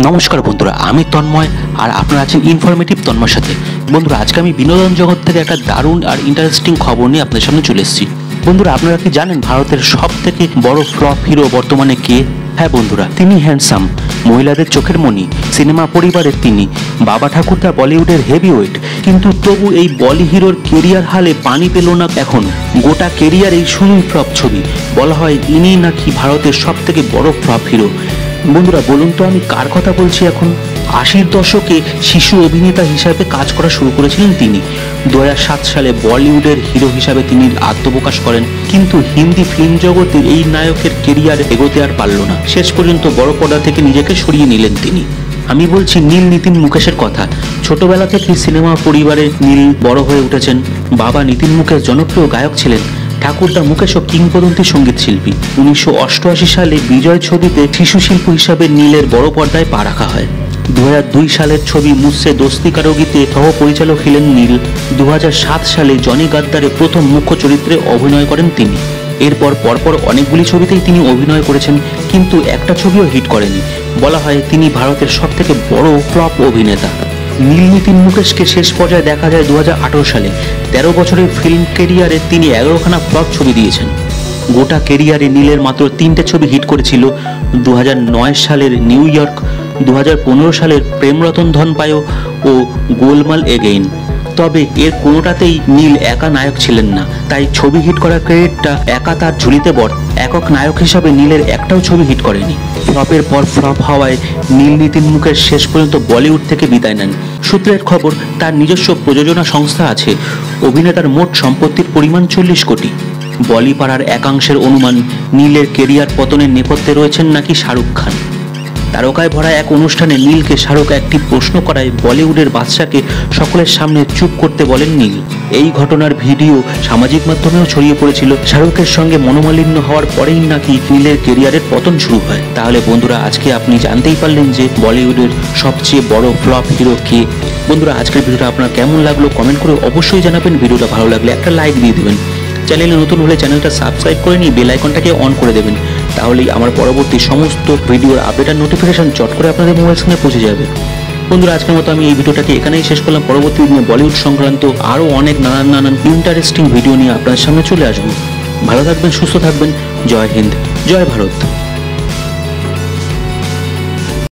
নমস্কার বন্ধুরা, আমি তন্ময় আর আপনারা আছেন ইনফরমেটিভ তন্ময়ের সাথে। বন্ধুরা, আজকে আমি বিনোদন জগৎ থেকে একটা দারুণ আর ইন্টারেস্টিং খবর নিয়ে আপনাদের সামনে চলে এসেছি। বন্ধুরা, আপনারা কি জানেন ভারতের সব থেকে বড় ফ্লপ হিরো বর্তমানে কে? হ্যাঁ বন্ধুরা, তিনি হ্যান্ডসাম, মহিলাদের চোখের মণি, সিনেমা পরিবারের তিনি, বাবা ঠাকুরদা বলিউডের হেভিওয়েট। কিন্তু তবু এই বলি হিরোর কেরিয়ার হালে পানি পেল না এখনো। গোটা কেরিয়ারেই শুনুন ফ্লপ ছবি। বলা হয় ইনি নাকি ভারতের সব থেকে বড় ফ্লপ হিরো। বন্ধুরা, বলুন তো আমি কার কথা বলছি এখন? 80-র দশকে শিশু অভিনেতা হিসাবে কাজ করা শুরু করেছিলেন তিনি। 2007 সালে বলিউডের হিরো হিসাবে তিনি আত্মপ্রকাশ করেন, কিন্তু হিন্দি ফিল্ম জগতের এই নায়কের কেরিয়ার এগোতে আর পারল না। শেষ পর্যন্ত বড় পর্দা থেকে নিজেকে সরিয়ে নিলেন তিনি। আমি বলছি নীল নিতিন মুকেশের কথা। ছোটবেলা থেকে সিনেমা পরিবারে নীল বড় হয়ে উঠেছেন। বাবা নিতিন মুকেশ জনপ্রিয় গায়ক ছিলেন। ঠাকুরদা মুকেশও কিংবদন্তি সঙ্গীত শিল্পী। 1988 সালে বিজয় ছবিতে শিশু শিল্প হিসাবে নীলের বড় পর্দায় পা রাখা হয়। 2002 সালের ছবি মুঝসে দোস্তি কারোগিতে সহ পরিচালক ছিলেন নীল। 2007 সালে জনি গাদ্দারে প্রথম মুখ্য চরিত্রে অভিনয় করেন তিনি। এরপর পরপর অনেকগুলি ছবিতেই তিনি অভিনয় করেছেন, কিন্তু একটা ছবিও হিট করেনি। বলা হয় তিনি ভারতের সব থেকে বড় ফ্লপ অভিনেতা। নীল নিতিন মুকেশকে শেষ পর্যায়ে দেখা যায় 2018 সালে। 13 বছরের ফিল্ম কেরিয়ারে তিনি 11খানা ফ্লপ ছবি দিয়েছেন। গোটা কেরিয়ারে নীলের মাত্র 3টে ছবি হিট করেছিল। 2009 সালের নিউ ইয়র্ক, 2015 সালের প্রেম রতন ধন পায়ো ও গোলমাল এগেইন। তবে এর কোনোটাতেই নীল একা নায়ক ছিলেন না, তাই ছবি হিট করার ক্রেডিটটা একা তার ঝুলিতে বর্ত। একক নায়ক হিসাবে নীলের একটাও ছবি হিট করেনি। ফ্লপের পর ফ্লপ হওয়ায় নীল নিতিন মুকেশ শেষ পর্যন্ত বলিউড থেকে বিদায় নেন। সূত্রের খবর, তার নিজস্ব প্রযোজনা সংস্থা আছে। অভিনেতার মোট সম্পত্তির পরিমাণ 40 কোটি। বলিপাড়ার একাংশের অনুমান নীলের কেরিয়ার পতনের নেপথ্যে রয়েছেন নাকি শাহরুখ খান। তারকায় ভরা এক অনুষ্ঠানে নীলকে শাহরুখ একটি প্রশ্ন করায় বলিউডের বাদশাকে সকলের সামনে চুপ করতে বলেন নীল। এই ঘটনার ভিডিও সামাজিক মাধ্যমেও ছড়িয়ে পড়েছিল। শাহরুখের সঙ্গে মনোমালিন্য হওয়ার পরেই নাকি নীলের কেরিয়ারের পতন শুরু হয়। তাহলে বন্ধুরা, আজকে আপনি জানতেই পারলেন যে বলিউডের সবচেয়ে বড় ফ্লপ হিরো কে। বন্ধুরা, আজকের ভিডিওটা আপনার কেমন লাগলো কমেন্ট করে অবশ্যই জানাবেন। ভিডিওটা ভালো লাগলে একটা লাইক দিয়ে দেবেন। চ্যানেলে নতুন হলে চ্যানেলটা সাবস্ক্রাইব করে নিয়ে বেল আইকনটাকে অন করে দেবেন। তাহলেই আমার পরবর্তী সমস্ত ভিডিওর আপডেট আর নোটিফিকেশন চট করে আপনাদের মোবাইল স্ক্রিনে পৌঁছে যাবে। বন্ধুরা, আজকের মতো আমি এই ভিডিওটাকে এখানেই শেষ করলাম। পরবর্তী দিনে বলিউড সংক্রান্ত আরও অনেক নানান ইন্টারেস্টিং ভিডিও নিয়ে আপনাদের সামনে চলে আসবো। ভালো থাকবেন, সুস্থ থাকবেন। জয় হিন্দ, জয় ভারত।